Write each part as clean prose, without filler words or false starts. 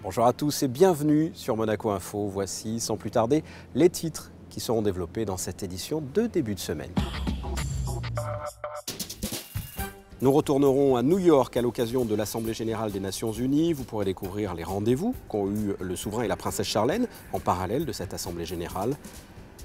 Bonjour à tous et bienvenue sur Monaco Info. Voici sans plus tarder les titres qui seront développés dans cette édition de début de semaine. Nous retournerons à New York à l'occasion de l'Assemblée générale des Nations Unies. Vous pourrez découvrir les rendez-vous qu'ont eu le souverain et la princesse Charlène en parallèle de cette Assemblée générale.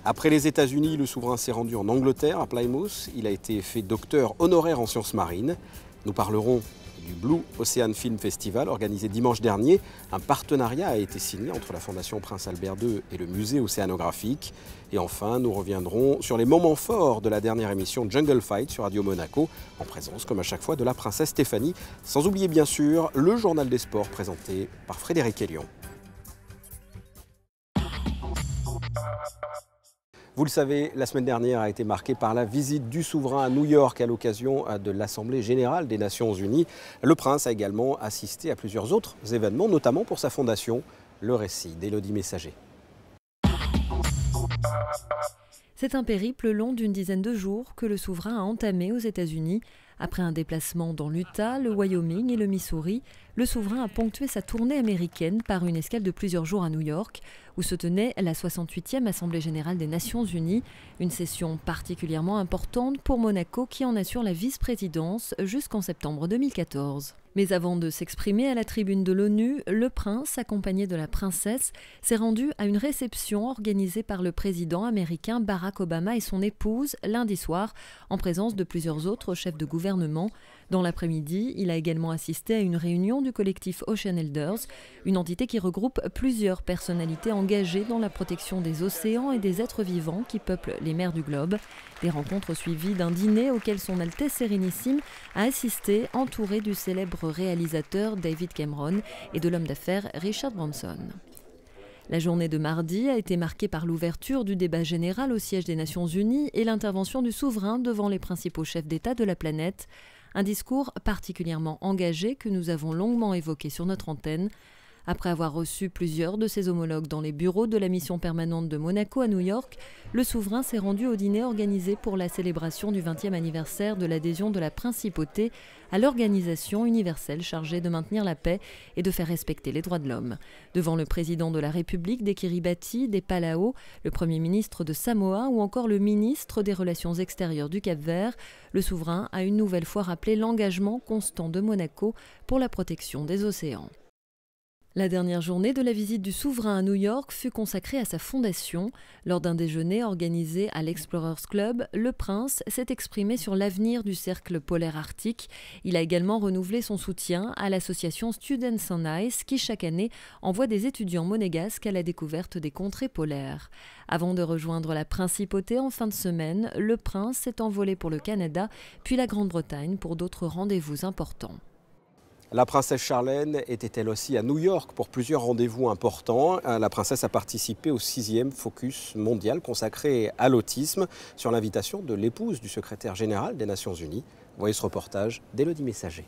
Après les États-Unis, le souverain s'est rendu en Angleterre, à Plymouth. Il a été fait docteur honoraire en sciences marines. Nous parlerons du Blue Ocean Film Festival organisé dimanche dernier. Un partenariat a été signé entre la Fondation Prince Albert II et le musée océanographique. Et enfin, nous reviendrons sur les moments forts de la dernière émission Jungle Fight sur Radio Monaco, en présence, comme à chaque fois, de la princesse Stéphanie. Sans oublier bien sûr le journal des sports présenté par Frédéric Hélion. Vous le savez, la semaine dernière a été marquée par la visite du souverain à New York à l'occasion de l'Assemblée générale des Nations Unies. Le prince a également assisté à plusieurs autres événements, notamment pour sa fondation, le récit d'Élodie Messager. C'est un périple long d'une dizaine de jours que le souverain a entamé aux États-Unis. Après un déplacement dans l'Utah, le Wyoming et le Missouri, le souverain a ponctué sa tournée américaine par une escale de plusieurs jours à New York, où se tenait la 68e Assemblée générale des Nations Unies, une session particulièrement importante pour Monaco qui en assure la vice-présidence jusqu'en septembre 2014. Mais avant de s'exprimer à la tribune de l'ONU, le prince, accompagné de la princesse, s'est rendu à une réception organisée par le président américain Barack Obama et son épouse lundi soir, en présence de plusieurs autres chefs de gouvernement. Dans l'après-midi, il a également assisté à une réunion du collectif Ocean Elders, une entité qui regroupe plusieurs personnalités engagées dans la protection des océans et des êtres vivants qui peuplent les mers du globe. Des rencontres suivies d'un dîner auquel son Altesse Sérénissime a assisté, entouré du célèbre réalisateur David Cameron et de l'homme d'affaires Richard Branson. La journée de mardi a été marquée par l'ouverture du débat général au siège des Nations Unies et l'intervention du souverain devant les principaux chefs d'État de la planète. Un discours particulièrement engagé que nous avons longuement évoqué sur notre antenne. Après avoir reçu plusieurs de ses homologues dans les bureaux de la mission permanente de Monaco à New York, le souverain s'est rendu au dîner organisé pour la célébration du 20e anniversaire de l'adhésion de la principauté à l'organisation universelle chargée de maintenir la paix et de faire respecter les droits de l'homme. Devant le président de la République des Kiribati, des Palau, le Premier ministre de Samoa ou encore le ministre des Relations extérieures du Cap-Vert, le souverain a une nouvelle fois rappelé l'engagement constant de Monaco pour la protection des océans. La dernière journée de la visite du souverain à New York fut consacrée à sa fondation. Lors d'un déjeuner organisé à l'Explorers Club, le prince s'est exprimé sur l'avenir du cercle polaire arctique. Il a également renouvelé son soutien à l'association Students on Ice qui, chaque année, envoie des étudiants monégasques à la découverte des contrées polaires. Avant de rejoindre la principauté en fin de semaine, le prince s'est envolé pour le Canada, puis la Grande-Bretagne pour d'autres rendez-vous importants. La princesse Charlène était elle aussi à New York pour plusieurs rendez-vous importants. La princesse a participé au 6e Focus mondial consacré à l'autisme sur l'invitation de l'épouse du secrétaire général des Nations Unies. Voyez ce reportage d'Élodie Messager.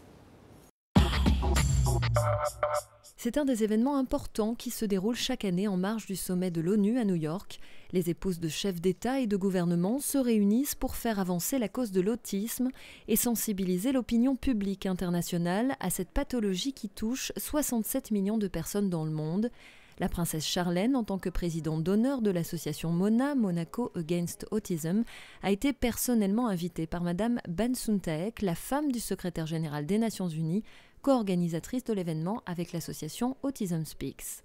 C'est un des événements importants qui se déroulent chaque année en marge du sommet de l'ONU à New York. Les épouses de chefs d'État et de gouvernement se réunissent pour faire avancer la cause de l'autisme et sensibiliser l'opinion publique internationale à cette pathologie qui touche 67 millions de personnes dans le monde. La princesse Charlène, en tant que présidente d'honneur de l'association MONA, Monaco Against Autism, a été personnellement invitée par Madame Bensountaek, la femme du secrétaire général des Nations Unies, co-organisatrice de l'événement avec l'association Autism Speaks.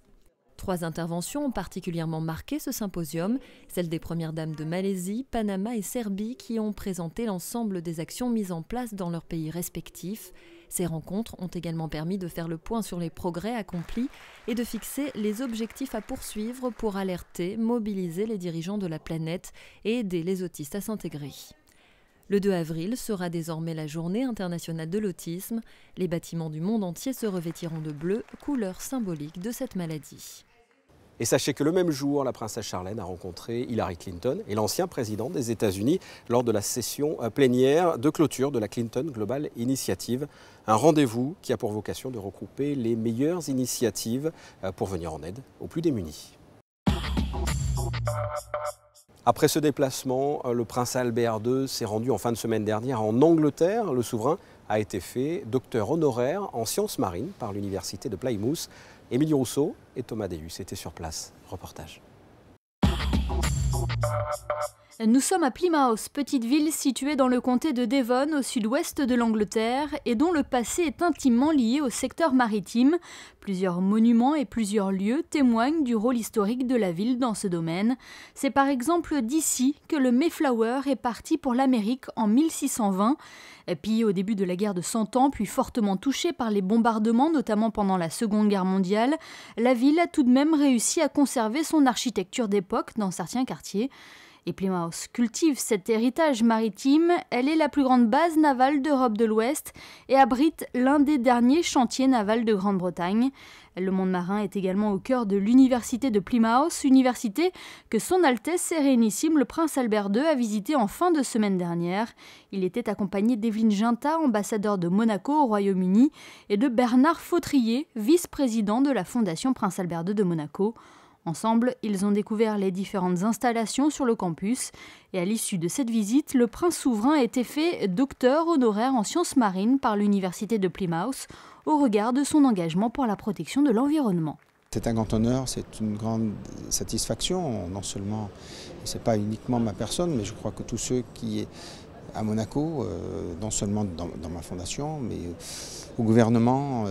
3 interventions ont particulièrement marqué ce symposium, celles des premières dames de Malaisie, Panama et Serbie qui ont présenté l'ensemble des actions mises en place dans leurs pays respectifs. Ces rencontres ont également permis de faire le point sur les progrès accomplis et de fixer les objectifs à poursuivre pour alerter, mobiliser les dirigeants de la planète et aider les autistes à s'intégrer. Le 2 avril sera désormais la journée internationale de l'autisme. Les bâtiments du monde entier se revêtiront de bleu, couleur symbolique de cette maladie. Et sachez que le même jour, la princesse Charlène a rencontré Hillary Clinton et l'ancien président des États-Unis lors de la session plénière de clôture de la Clinton Global Initiative. Un rendez-vous qui a pour vocation de regrouper les meilleures initiatives pour venir en aide aux plus démunis. Après ce déplacement, le prince Albert II s'est rendu en fin de semaine dernière en Angleterre. Le souverain a été fait docteur honoraire en sciences marines par l'université de Plymouth. Émilie Rousseau et Thomas Deus étaient sur place. Reportage. Nous sommes à Plymouth, petite ville située dans le comté de Devon, au sud-ouest de l'Angleterre, et dont le passé est intimement lié au secteur maritime. Plusieurs monuments et plusieurs lieux témoignent du rôle historique de la ville dans ce domaine. C'est par exemple d'ici que le Mayflower est parti pour l'Amérique en 1620. Pillé au début de la guerre de 100 ans, puis fortement touché par les bombardements, notamment pendant la Seconde Guerre mondiale, la ville a tout de même réussi à conserver son architecture d'époque dans certains quartiers. Et Plymouth cultive cet héritage maritime. Elle est la plus grande base navale d'Europe de l'Ouest et abrite l'un des derniers chantiers navals de Grande-Bretagne. Le monde marin est également au cœur de l'université de Plymouth, université que son Altesse Sérénissime le Prince Albert II a visité en fin de semaine dernière. Il était accompagné d'Evelyne Ginta, ambassadeur de Monaco au Royaume-Uni, et de Bernard Fautrier, vice-président de la Fondation Prince Albert II de Monaco. Ensemble, ils ont découvert les différentes installations sur le campus et à l'issue de cette visite, le prince souverain a été fait docteur honoraire en sciences marines par l'université de Plymouth au regard de son engagement pour la protection de l'environnement. C'est un grand honneur, c'est une grande satisfaction, non seulement, ce n'est pas uniquement ma personne, mais je crois que tous ceux qui à Monaco, non seulement dans ma fondation, mais au gouvernement,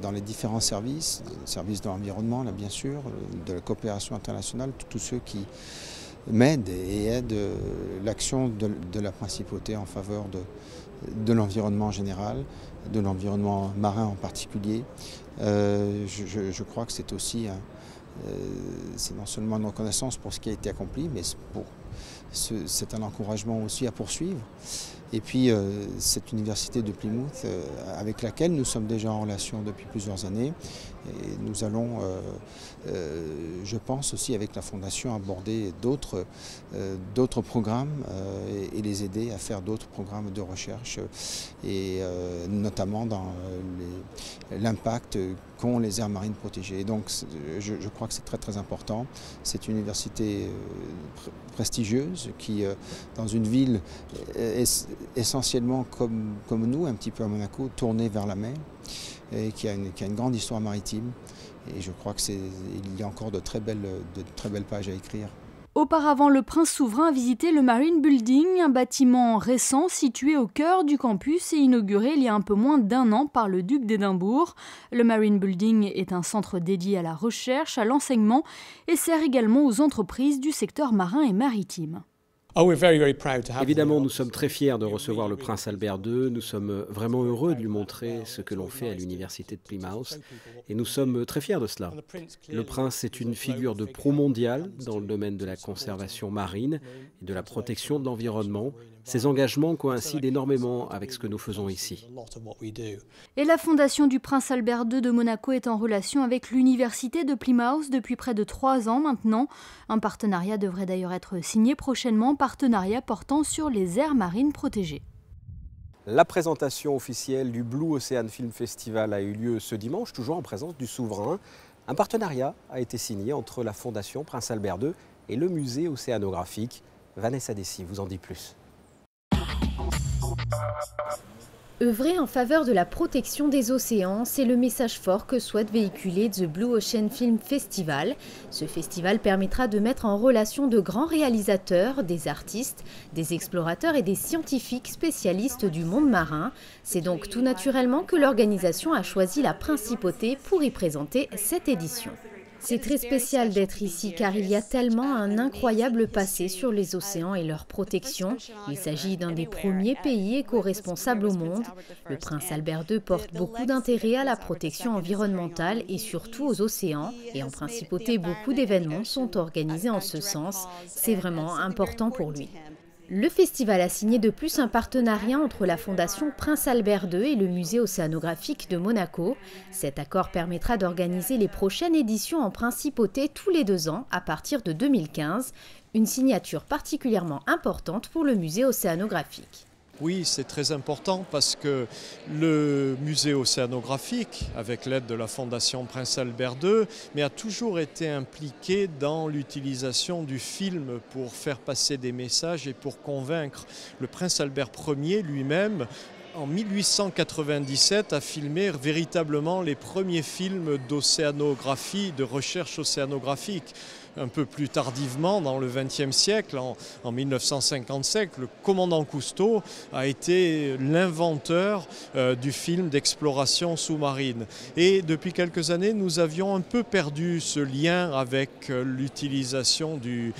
dans les différents services, de l'environnement, là bien sûr, de la coopération internationale, tous ceux qui m'aident et aident l'action de la principauté en faveur de l'environnement en général, de l'environnement marin en particulier. Je crois que c'est aussi c'est non seulement une reconnaissance pour ce qui a été accompli, mais c'est un encouragement aussi à poursuivre. Et puis cette université de Plymouth avec laquelle nous sommes déjà en relation depuis plusieurs années. Et nous allons, je pense aussi avec la Fondation, aborder d'autres programmes et les aider à faire d'autres programmes de recherche, et notamment dans l'impact qu'ont les aires marines protégées. Et donc je crois que c'est très très important. C'est une université prestigieuse qui, dans une ville essentiellement comme nous, un petit peu à Monaco, tournée vers la mer, et qui a une grande histoire maritime. Et je crois qu'il y a encore de très belles pages à écrire. Auparavant, le prince souverain a visité le Marine Building, un bâtiment récent situé au cœur du campus et inauguré il y a un peu moins d'1 an par le duc d'Édimbourg. Le Marine Building est un centre dédié à la recherche, à l'enseignement et sert également aux entreprises du secteur marin et maritime. Évidemment, nous sommes très fiers de recevoir le prince Albert II. Nous sommes vraiment heureux de lui montrer ce que l'on fait à l'université de Plymouth. Et nous sommes très fiers de cela. Le prince est une figure de proue mondiale dans le domaine de la conservation marine et de la protection de l'environnement. Ses engagements coïncident énormément avec ce que nous faisons ici. Et la fondation du prince Albert II de Monaco est en relation avec l'université de Plymouth depuis près de 3 ans maintenant. Un partenariat devrait d'ailleurs être signé prochainement, partenariat portant sur les aires marines protégées. La présentation officielle du Blue Ocean Film Festival a eu lieu ce dimanche, toujours en présence du souverain. Un partenariat a été signé entre la Fondation Prince Albert II et le musée océanographique. Vanessa Dessy vous en dit plus. Œuvrer en faveur de la protection des océans, c'est le message fort que souhaite véhiculer The Blue Ocean Film Festival. Ce festival permettra de mettre en relation de grands réalisateurs, des artistes, des explorateurs et des scientifiques spécialistes du monde marin. C'est donc tout naturellement que l'organisation a choisi la principauté pour y présenter cette édition. C'est très spécial d'être ici car il y a tellement un incroyable passé sur les océans et leur protection. Il s'agit d'un des premiers pays éco-responsables au monde. Le prince Albert II porte beaucoup d'intérêt à la protection environnementale et surtout aux océans. Et en principauté, beaucoup d'événements sont organisés en ce sens. C'est vraiment important pour lui. Le festival a signé de plus un partenariat entre la Fondation Prince Albert II et le musée océanographique de Monaco. Cet accord permettra d'organiser les prochaines éditions en principauté tous les 2 ans à partir de 2015, une signature particulièrement importante pour le musée océanographique. Oui, c'est très important parce que le musée océanographique, avec l'aide de la Fondation Prince Albert II, a toujours été impliqué dans l'utilisation du film pour faire passer des messages et pour convaincre. Le prince Albert Ier lui-même en 1897 a filmé véritablement les premiers films d'océanographie, de recherche océanographique. Un peu plus tardivement, dans le XXe siècle, en 1955, le commandant Cousteau a été l'inventeur du film d'exploration sous-marine. Et depuis quelques années, nous avions un peu perdu ce lien avec l'utilisation du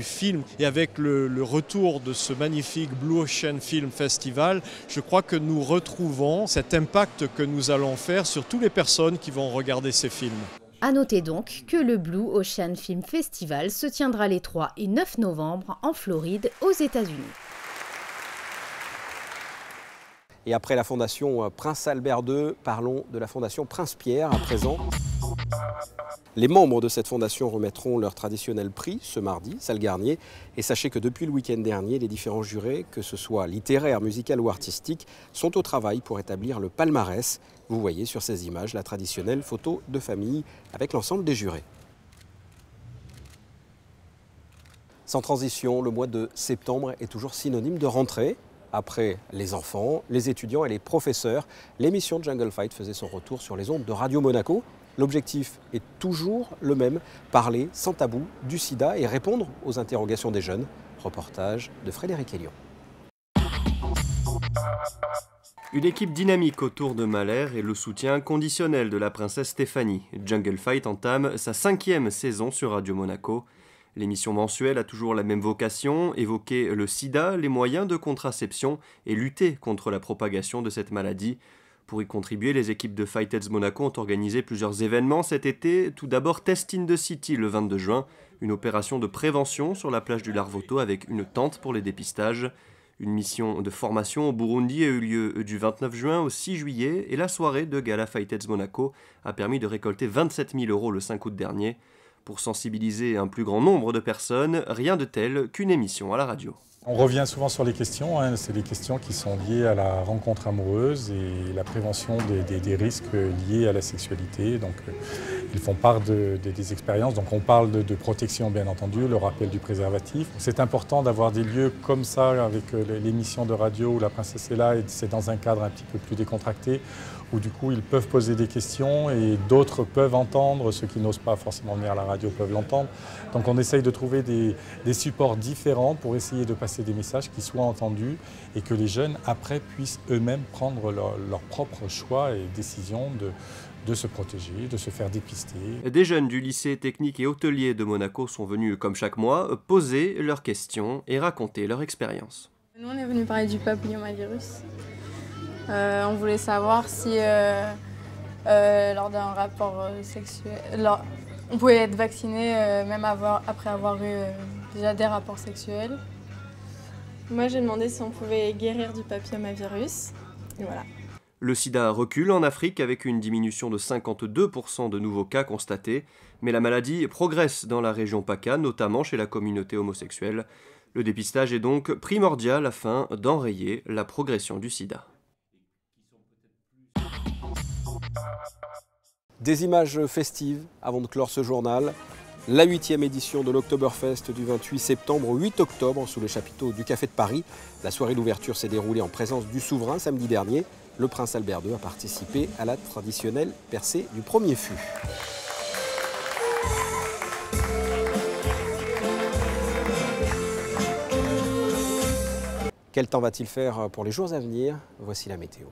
film. Et avec le retour de ce magnifique Blue Ocean Film Festival, je crois que nous retrouvons cet impact que nous allons faire sur toutes les personnes qui vont regarder ces films. A noter donc que le Blue Ocean Film Festival se tiendra les 3 et 9 novembre en Floride, aux États-Unis. Et après la Fondation Prince Albert II, parlons de la Fondation Prince Pierre à présent. Les membres de cette fondation remettront leur traditionnel prix ce mardi, salle Garnier. Et sachez que depuis le week-end dernier, les différents jurés, que ce soit littéraire, musical ou artistique, sont au travail pour établir le palmarès. Vous voyez sur ces images la traditionnelle photo de famille avec l'ensemble des jurés. Sans transition, le mois de septembre est toujours synonyme de rentrée. Après les enfants, les étudiants et les professeurs, l'émission de Jungle Fight faisait son retour sur les ondes de Radio Monaco. L'objectif est toujours le même, parler sans tabou du sida et répondre aux interrogations des jeunes. Reportage de Frédéric Elion. Une équipe dynamique autour de Mahler et le soutien conditionnel de la princesse Stéphanie. Jungle Fight entame sa 5e saison sur Radio Monaco. L'émission mensuelle a toujours la même vocation, évoquer le sida, les moyens de contraception et lutter contre la propagation de cette maladie. Pour y contribuer, les équipes de Fightheads Monaco ont organisé plusieurs événements cet été. Tout d'abord, Test in the City le 22 juin, une opération de prévention sur la plage du Larvoto avec une tente pour les dépistages. Une mission de formation au Burundi a eu lieu du 29 juin au 6 juillet et la soirée de Gala Fightheads Monaco a permis de récolter 27 000 € le 5 août dernier. Pour sensibiliser un plus grand nombre de personnes, rien de tel qu'une émission à la radio. On revient souvent sur les questions, c'est des questions qui sont liées à la rencontre amoureuse et la prévention des risques liés à la sexualité. Donc, ils font part des expériences. Donc on parle de protection bien entendu, le rappel du préservatif. C'est important d'avoir des lieux comme ça avec l'émission de radio où la princesse est là et c'est dans un cadre un petit peu plus décontracté où du coup ils peuvent poser des questions et d'autres peuvent entendre, ceux qui n'osent pas forcément venir à la radio peuvent l'entendre. Donc on essaye de trouver des supports différents pour essayer de passer des messages qui soient entendus et que les jeunes après puissent eux-mêmes prendre leur propre choix et décision de se protéger, de se faire dépister. Des jeunes du lycée technique et hôtelier de Monaco sont venus, comme chaque mois, poser leurs questions et raconter leur expérience. Nous, on est venus parler du papillomavirus. On voulait savoir si, lors d'un rapport sexuel, on pouvait être vacciné même après avoir eu déjà des rapports sexuels. Moi, j'ai demandé si on pouvait guérir du papillomavirus. Et voilà. Le sida recule en Afrique avec une diminution de 52% de nouveaux cas constatés, mais la maladie progresse dans la région PACA, notamment chez la communauté homosexuelle. Le dépistage est donc primordial afin d'enrayer la progression du sida. Des images festives avant de clore ce journal. La 8e édition de l'Oktoberfest du 28 septembre au 8 octobre sous les chapiteaux du Café de Paris. La soirée d'ouverture s'est déroulée en présence du souverain samedi dernier. Le prince Albert II a participé à la traditionnelle percée du premier fût. Quel temps va-t-il faire pour les jours à venir? Voici la météo.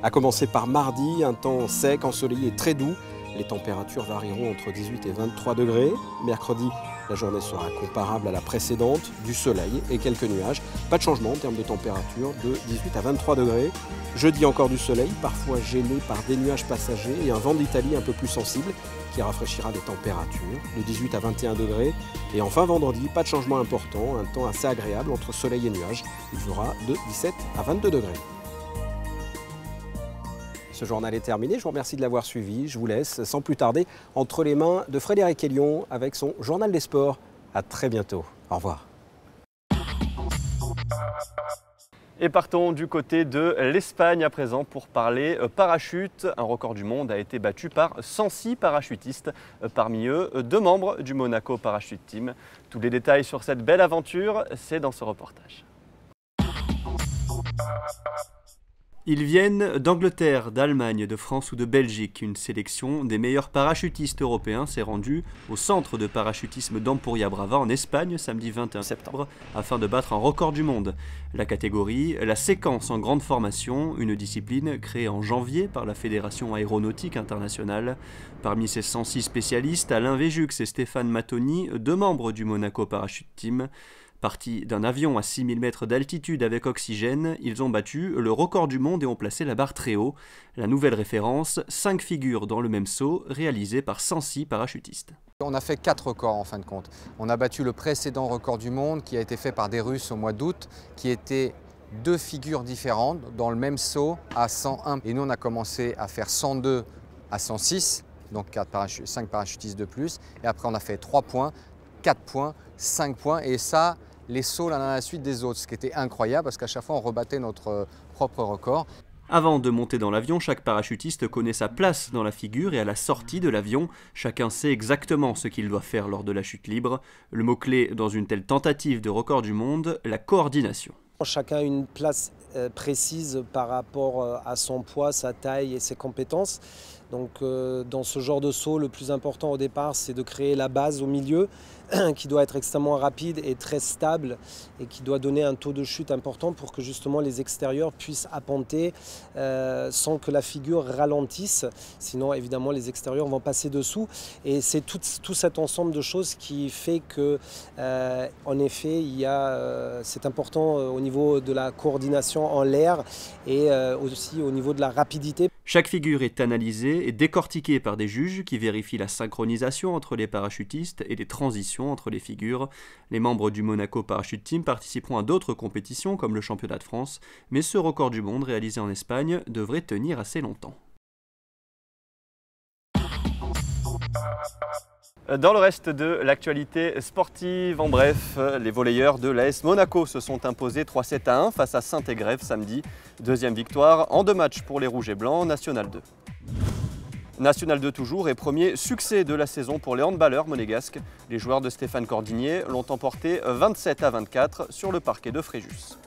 À commencer par mardi, un temps sec, ensoleillé et très doux. Les températures varieront entre 18 et 23 degrés. Mercredi, la journée sera comparable à la précédente, du soleil et quelques nuages. Pas de changement en termes de température, de 18 à 23 degrés. Jeudi, encore du soleil, parfois gêné par des nuages passagers et un vent d'Italie un peu plus sensible qui rafraîchira les températures, de 18 à 21 degrés. Et enfin vendredi, pas de changement important, un temps assez agréable entre soleil et nuages. Il fera de 17 à 22 degrés. Ce journal est terminé, je vous remercie de l'avoir suivi. Je vous laisse sans plus tarder entre les mains de Frédéric Elion avec son journal des sports. À très bientôt. Au revoir. Et partons du côté de l'Espagne à présent pour parler parachute. Un record du monde a été battu par 106 parachutistes, parmi eux 2 membres du Monaco Parachute Team. Tous les détails sur cette belle aventure, c'est dans ce reportage. Ils viennent d'Angleterre, d'Allemagne, de France ou de Belgique. Une sélection des meilleurs parachutistes européens s'est rendue au centre de parachutisme d'Empuria Brava en Espagne samedi 21 septembre afin de battre un record du monde. La catégorie, la séquence en grande formation, une discipline créée en janvier par la Fédération aéronautique internationale. Parmi ces 106 spécialistes, Alain Véjux et Stéphane Mattoni, 2 membres du Monaco Parachute Team. Partis d'un avion à 6000 mètres d'altitude avec oxygène, ils ont battu le record du monde et ont placé la barre très haut. La nouvelle référence, 5 figures dans le même saut, réalisées par 106 parachutistes. On a fait 4 records en fin de compte. On a battu le précédent record du monde qui a été fait par des Russes au mois d'août, qui était 2 figures différentes dans le même saut à 101. Et nous on a commencé à faire 102 à 106, donc 5 parachutistes de plus. Et après on a fait 3 points, 4 points, 5 points et ça, les sauts l'un à la suite des autres, ce qui était incroyable parce qu'à chaque fois on rebattait notre propre record. Avant de monter dans l'avion, chaque parachutiste connaît sa place dans la figure et à la sortie de l'avion, chacun sait exactement ce qu'il doit faire lors de la chute libre. Le mot-clé dans une telle tentative de record du monde, la coordination. Chacun a une place précise par rapport à son poids, sa taille et ses compétences. Donc dans ce genre de saut, le plus important au départ, c'est de créer la base au milieu qui doit être extrêmement rapide et très stable et qui doit donner un taux de chute important pour que justement les extérieurs puissent apponter sans que la figure ralentisse. Sinon évidemment les extérieurs vont passer dessous et c'est tout cet ensemble de choses qui fait que en effet c'est important au niveau de la coordination en l'air et aussi au niveau de la rapidité. Chaque figure est analysée et décortiquée par des juges qui vérifient la synchronisation entre les parachutistes et les transitions entre les figures. Les membres du Monaco Parachute Team participeront à d'autres compétitions comme le championnat de France, mais ce record du monde réalisé en Espagne devrait tenir assez longtemps. Dans le reste de l'actualité sportive, en bref, les volleyeurs de l'AS Monaco se sont imposés 3-7-1 face à Saint-Égrève samedi. Deuxième victoire en 2 matchs pour les Rouges et Blancs, National 2. National 2 toujours et premier succès de la saison pour les handballeurs monégasques. Les joueurs de Stéphane Cordinier l'ont emporté 27-24 sur le parquet de Fréjus.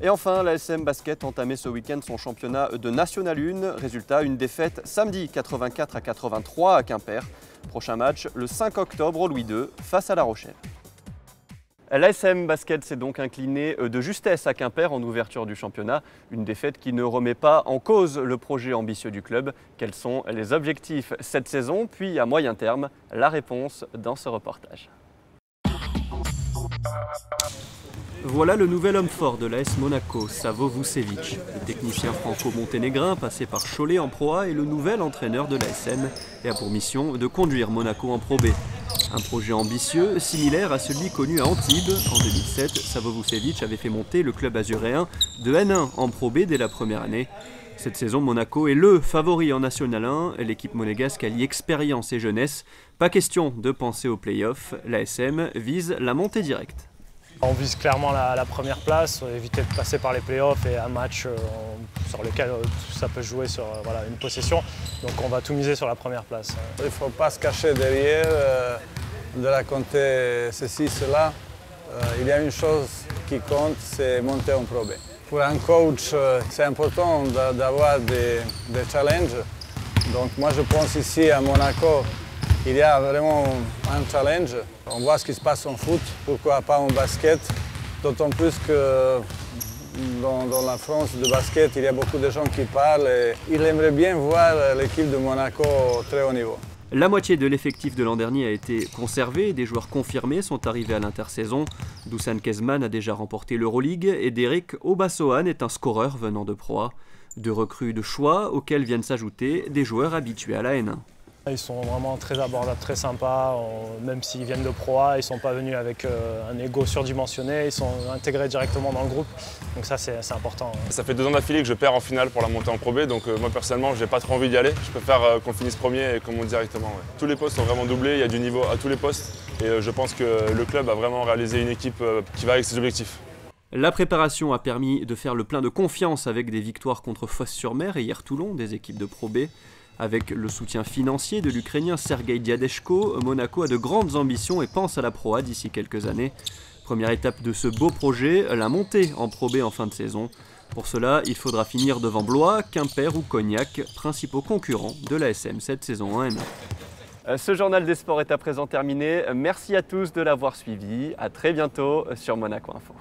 Et enfin, l'ASM Basket entamé ce week-end son championnat de National 1. Résultat, une défaite samedi 84-83 à Quimper. Prochain match le 5 octobre au Louis II face à La Rochelle. L'ASM Basket s'est donc incliné de justesse à Quimper en ouverture du championnat. Une défaite qui ne remet pas en cause le projet ambitieux du club. Quels sont les objectifs cette saison, puis à moyen terme? La réponse dans ce reportage. Voilà le nouvel homme fort de l'AS Monaco, Savo Vucevic. Le technicien franco-monténégrin passé par Cholet en Pro A est le nouvel entraîneur de l'ASM et a pour mission de conduire Monaco en Pro B. Un projet ambitieux, similaire à celui connu à Antibes. En 2007, Savo Vucevic avait fait monter le club azuréen de N1 en Pro B dès la première année. Cette saison, Monaco est le favori en National 1. L'équipe monégasque allie expérience et jeunesse. Pas question de penser aux playoffs. L'ASM vise la montée directe. On vise clairement la première place, éviter de passer par les playoffs et un match sur lequel ça peut jouer sur une possession. Donc on va tout miser sur la première place. Il ne faut pas se cacher derrière, de raconter ceci, cela. Il y a une chose qui compte, c'est monter en Pro B. Pour un coach, c'est important d'avoir des challenges. Donc moi je pense ici à Monaco, il y a vraiment un challenge. On voit ce qui se passe en foot, pourquoi pas en basket. D'autant plus que dans la France de basket, il y a beaucoup de gens qui parlent et ils aimeraient bien voir l'équipe de Monaco au très haut niveau. La moitié de l'effectif de l'an dernier a été conservé et des joueurs confirmés sont arrivés à l'intersaison. Dusan Kezman a déjà remporté l'Euroleague et Derek Obasohan est un scoreur venant de Pro A. 2 recrues de choix auxquelles viennent s'ajouter des joueurs habitués à la N1. Ils sont vraiment très abordables, très sympas, même s'ils viennent de Pro A, ils ne sont pas venus avec un ego surdimensionné, ils sont intégrés directement dans le groupe, donc ça c'est important. Ça fait 2 ans d'affilée que je perds en finale pour la montée en Pro B, donc moi personnellement j'ai pas trop envie d'y aller, je préfère qu'on finisse premier et qu'on monte directement. Ouais. Tous les postes sont vraiment doublés, il y a du niveau à tous les postes et je pense que le club a vraiment réalisé une équipe qui va avec ses objectifs. La préparation a permis de faire le plein de confiance avec des victoires contre Fos-sur-Mer et hier Toulon, des équipes de Pro B. Avec le soutien financier de l'Ukrainien Sergei Diadeshko, Monaco a de grandes ambitions et pense à la Pro A d'ici quelques années. Première étape de ce beau projet, la montée en Pro B en fin de saison. Pour cela, il faudra finir devant Blois, Quimper ou Cognac, principaux concurrents de l'ASM cette saison 1. Ce journal des sports est à présent terminé. Merci à tous de l'avoir suivi. À très bientôt sur Monaco Info.